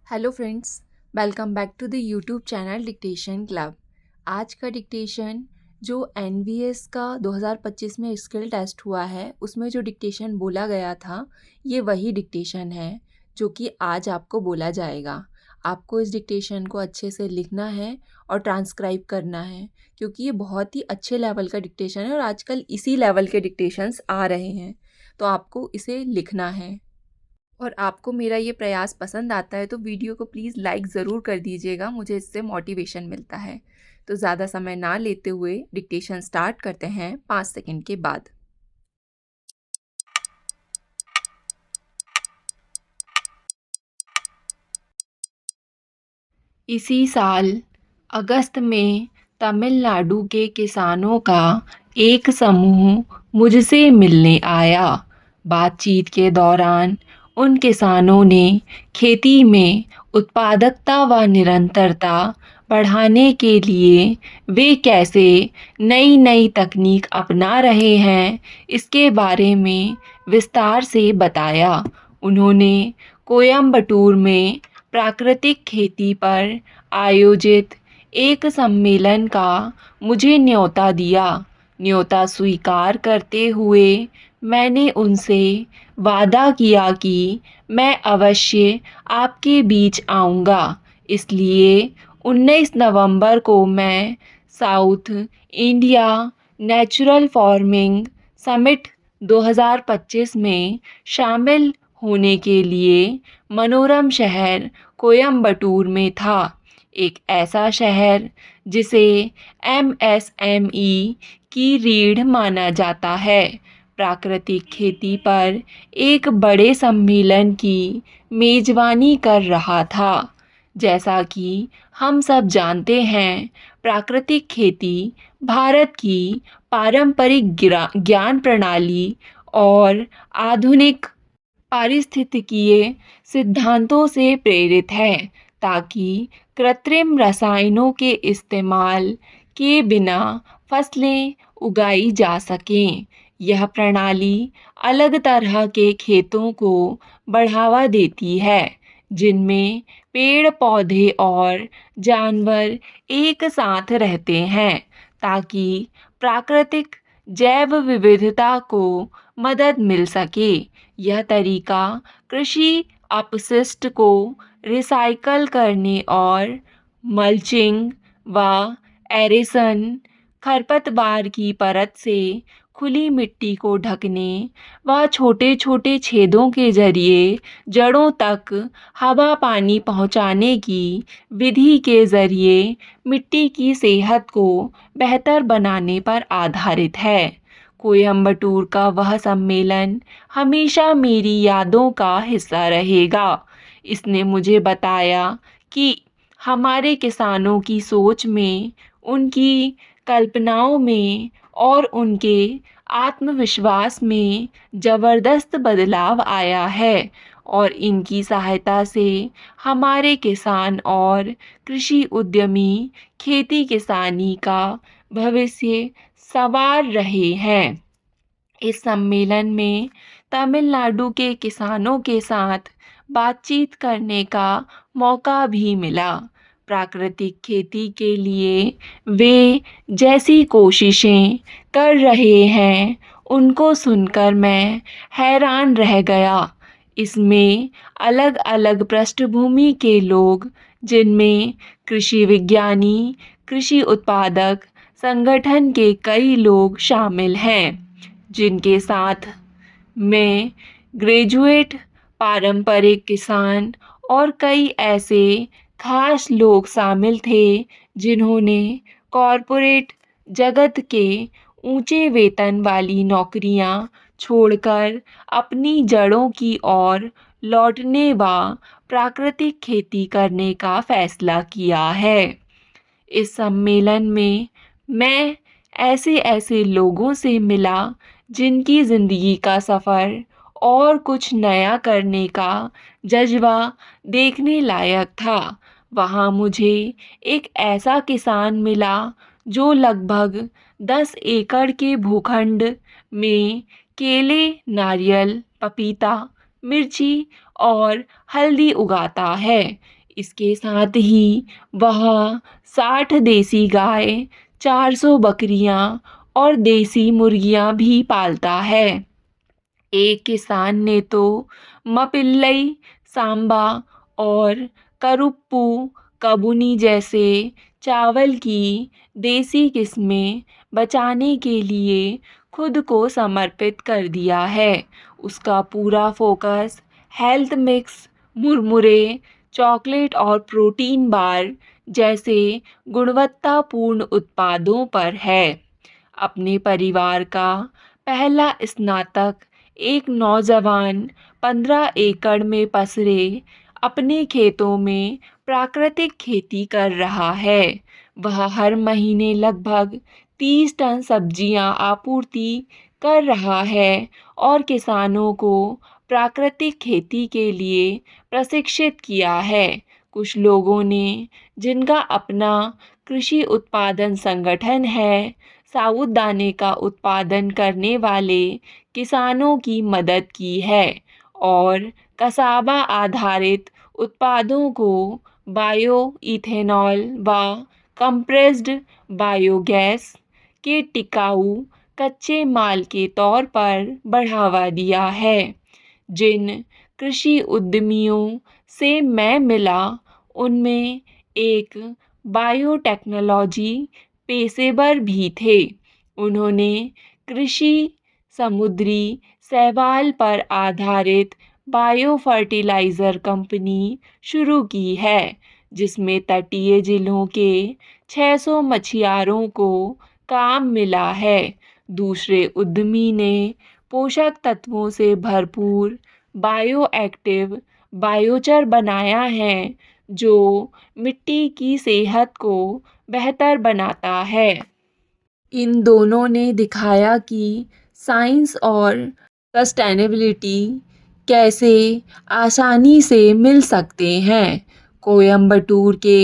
Hello friends, welcome back to the YouTube channel dictation club. आज का dictation जो NVS का 2025 में स्किल टेस्ट हुआ है उसमें जो डिक्टेशन बोला गया था ये वही डिक्टेशन है जो कि आज आपको बोला जाएगा। आपको इस डिक्टेशन को अच्छे से लिखना है और ट्रांसक्राइब करना है क्योंकि ये बहुत ही अच्छे लेवल का डिक्टेशन है और आजकल इसी लेवल के डिक्टेशंस आ रहे हैं, तो आपको इसे लिखना है। और आपको मेरा ये प्रयास पसंद आता है तो वीडियो को प्लीज़ लाइक ज़रूर कर दीजिएगा, मुझे इससे मोटिवेशन मिलता है। तो ज़्यादा समय ना लेते हुए डिक्टेशन स्टार्ट करते हैं 5 सेकंड के बाद। इसी साल अगस्त में तमिलनाडु के किसानों का एक समूह मुझसे मिलने आया। बातचीत के दौरान उन किसानों ने खेती में उत्पादकता व निरंतरता बढ़ाने के लिए वे कैसे नई नई तकनीक अपना रहे हैं इसके बारे में विस्तार से बताया। उन्होंने कोयम्बटूर में प्राकृतिक खेती पर आयोजित एक सम्मेलन का मुझे न्योता दिया। न्योता स्वीकार करते हुए मैंने उनसे वादा किया कि मैं अवश्य आपके बीच आऊँगा। इसलिए 19 नवंबर को मैं south India natural farming summit 2025 में शामिल होने के लिए मनोरम शहर कोयम्बटूर में था। एक ऐसा शहर जिसे एमएसएमई की रीढ़ माना जाता है। प्राकृतिक खेती पर एक बड़े सम्मेलन की मेजबानी कर रहा था। जैसा कि हम सब जानते हैं, प्राकृतिक खेती भारत की पारंपरिक ज्ञान प्रणाली और आधुनिक पारिस्थितिकीय सिद्धांतों से प्रेरित है ताकि कृत्रिम रसायनों के इस्तेमाल के बिना फसलें उगाई जा सकें। यह प्रणाली अलग तरह के खेतों को बढ़ावा देती है जिनमें पेड़ पौधे और जानवर एक साथ रहते हैं ताकि प्राकृतिक जैव विविधता को मदद मिल सके। यह तरीका कृषि अपशिष्ट को रिसाइकल करने और मल्चिंग व एरेसन खरपतवार की परत से खुली मिट्टी को ढकने व छोटे छोटे छेदों के जरिए जड़ों तक हवा पानी पहुंचाने की विधि के जरिए मिट्टी की सेहत को बेहतर बनाने पर आधारित है। कोयम्बटूर का वह सम्मेलन हमेशा मेरी यादों का हिस्सा रहेगा। इसने मुझे बताया कि हमारे किसानों की सोच में, उनकी कल्पनाओं में और उनके आत्मविश्वास में ज़बरदस्त बदलाव आया है और इनकी सहायता से हमारे किसान और कृषि उद्यमी खेती किसानी का भविष्य संवार रहे हैं। इस सम्मेलन में तमिलनाडु के किसानों के साथ बातचीत करने का मौका भी मिला। प्राकृतिक खेती के लिए वे जैसी कोशिशें कर रहे हैं उनको सुनकर मैं हैरान रह गया। इसमें अलग अलग पृष्ठभूमि के लोग, जिनमें कृषि विज्ञानी, कृषि उत्पादक संगठन के कई लोग शामिल हैं, जिनके साथ मैं ग्रेजुएट, पारंपरिक किसान और कई ऐसे खास लोग शामिल थे जिन्होंने कॉरपोरेट जगत के ऊंचे वेतन वाली नौकरियां छोड़कर अपनी जड़ों की ओर लौटने व प्राकृतिक खेती करने का फैसला किया है। इस सम्मेलन में मैं ऐसे ऐसे लोगों से मिला जिनकी ज़िंदगी का सफ़र और कुछ नया करने का जज्बा देखने लायक था। वहाँ मुझे एक ऐसा किसान मिला जो लगभग 10 एकड़ के भूखंड में केले, नारियल, पपीता, मिर्ची और हल्दी उगाता है। इसके साथ ही वह 60 देसी गाय, 400 बकरियां और देसी मुर्गियां भी पालता है। एक किसान ने तो मपिल्लई, सांबा और करुप्पू कबूनी जैसे चावल की देसी किस्में बचाने के लिए खुद को समर्पित कर दिया है। उसका पूरा फोकस हेल्थ मिक्स, मुरमुरे, चॉकलेट और प्रोटीन बार जैसे गुणवत्तापूर्ण उत्पादों पर है। अपने परिवार का पहला स्नातक एक नौजवान 15 एकड़ में पसरे अपने खेतों में प्राकृतिक खेती कर रहा है। वह हर महीने लगभग 30 टन सब्जियां आपूर्ति कर रहा है और किसानों को प्राकृतिक खेती के लिए प्रशिक्षित किया है। कुछ लोगों ने, जिनका अपना कृषि उत्पादन संगठन है, साबूदाने का उत्पादन करने वाले किसानों की मदद की है और कसाबा आधारित उत्पादों को बायो इथेनॉल व कंप्रेस्ड बायोगैस के टिकाऊ कच्चे माल के तौर पर बढ़ावा दिया है। जिन कृषि उद्यमियों से मैं मिला, उनमें एक बायोटेक्नोलॉजी पेशेवर भी थे। उन्होंने कृषि समुद्री शैवाल पर आधारित बायो फर्टिलाइज़र कंपनी शुरू की है, जिसमें तटीय जिलों के 600 मछुआरों को काम मिला है। दूसरे उद्यमी ने पोषक तत्वों से भरपूर बायो एक्टिव बायोचर बनाया है, जो मिट्टी की सेहत को बेहतर बनाता है। इन दोनों ने दिखाया कि साइंस और सस्टेनेबिलिटी कैसे आसानी से मिल सकते हैं। कोयम्बटूर के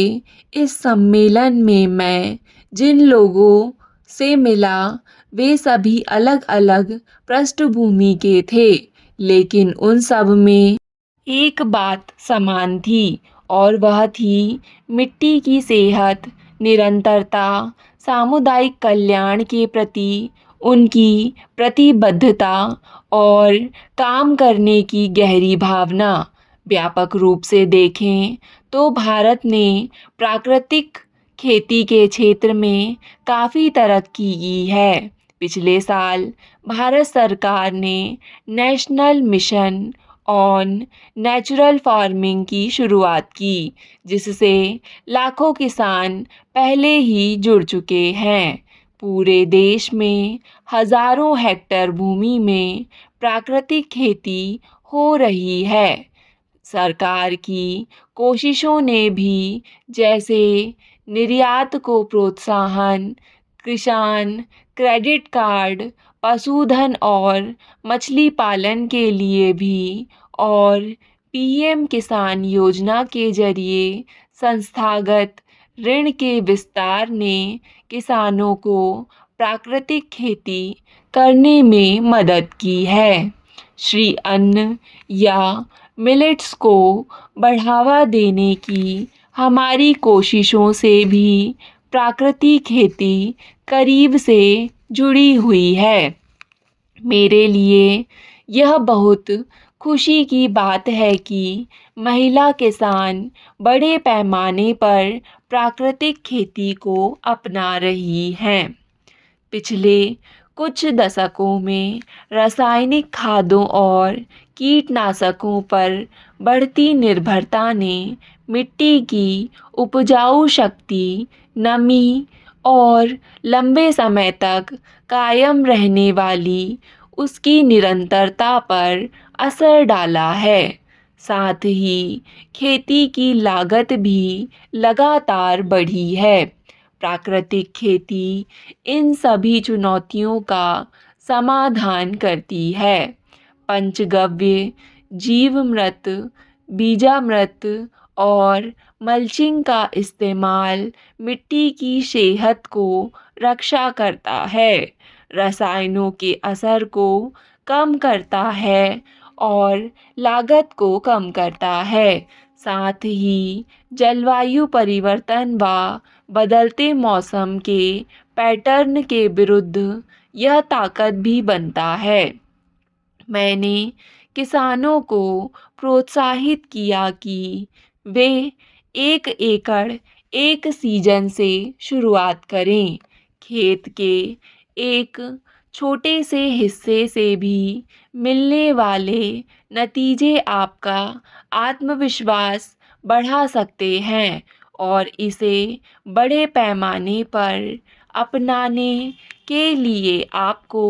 इस सम्मेलन में मैं जिन लोगों से मिला, वे सभी अलग अलग पृष्ठभूमि के थे, लेकिन उन सब में एक बात समान थी और वह थी मिट्टी की सेहत, निरंतरता, सामुदायिक कल्याण के प्रति उनकी प्रतिबद्धता और काम करने की गहरी भावना। व्यापक रूप से देखें तो भारत ने प्राकृतिक खेती के क्षेत्र में काफ़ी तरक्की की है। पिछले साल भारत सरकार ने national mission on natural farming की शुरुआत की, जिससे लाखों किसान पहले ही जुड़ चुके हैं। पूरे देश में हजारों हेक्टेयर भूमि में प्राकृतिक खेती हो रही है। सरकार की कोशिशों ने भी, जैसे निर्यात को प्रोत्साहन, किसान क्रेडिट कार्ड, पशुधन और मछली पालन के लिए भी, और पीएम किसान योजना के जरिए संस्थागत ऋण के विस्तार ने किसानों को प्राकृतिक खेती करने में मदद की है। श्री अन्न या मिलेट्स को बढ़ावा देने की हमारी कोशिशों से भी प्राकृतिक खेती करीब से जुड़ी हुई है। मेरे लिए यह बहुत खुशी की बात है कि महिला किसान बड़े पैमाने पर प्राकृतिक खेती को अपना रही हैं। पिछले कुछ दशकों में रासायनिक खादों और कीटनाशकों पर बढ़ती निर्भरता ने मिट्टी की उपजाऊ शक्ति, नमी और लंबे समय तक कायम रहने वाली उसकी निरंतरता पर असर डाला है। साथ ही खेती की लागत भी लगातार बढ़ी है। प्राकृतिक खेती इन सभी चुनौतियों का समाधान करती है। पंचगव्य, जीवामृत, बीजामृत और मल्चिंग का इस्तेमाल मिट्टी की सेहत को रक्षा करता है, रसायनों के असर को कम करता है और लागत को कम करता है। साथ ही जलवायु परिवर्तन व बदलते मौसम के पैटर्न के विरुद्ध यह ताकत भी बनता है। मैंने किसानों को प्रोत्साहित किया कि वे 1 एकड़ 1 सीजन से शुरुआत करें। खेत के एक छोटे से हिस्से से भी मिलने वाले नतीजे आपका आत्मविश्वास बढ़ा सकते हैं और इसे बड़े पैमाने पर अपनाने के लिए आपको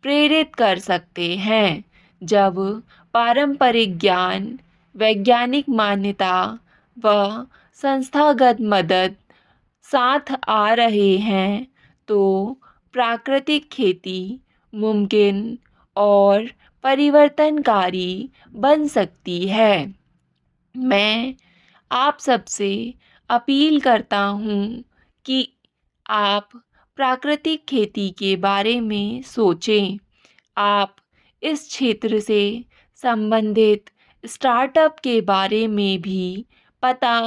प्रेरित कर सकते हैं। जब पारंपरिक ज्ञान, वैज्ञानिक मान्यता व संस्थागत मदद साथ आ रहे हैं, तो प्राकृतिक खेती मुमकिन और परिवर्तनकारी बन सकती है। मैं आप सबसे अपील करता हूँ कि आप प्राकृतिक खेती के बारे में सोचें। आप इस क्षेत्र से संबंधित स्टार्टअप के बारे में भी पता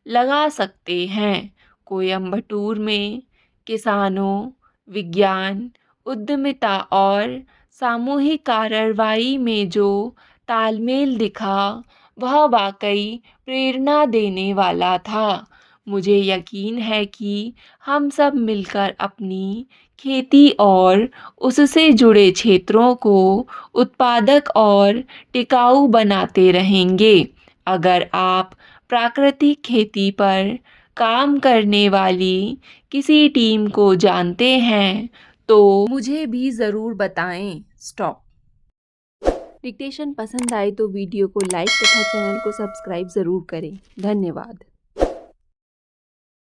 लगा सकते हैं। कोयम्बटूर में किसानों, विज्ञान, उद्यमिता और सामूहिक कार्रवाई में जो तालमेल दिखा, वह वाकई प्रेरणा देने वाला था। मुझे यकीन है कि हम सब मिलकर अपनी खेती और उससे जुड़े क्षेत्रों को उत्पादक और टिकाऊ बनाते रहेंगे। अगर आप प्राकृतिक खेती पर काम करने वाली किसी टीम को जानते हैं तो मुझे भी ज़रूर बताएं। स्टॉप। डिक्टेशन पसंद आए तो वीडियो को लाइक तथा चैनल को सब्सक्राइब ज़रूर करें। धन्यवाद।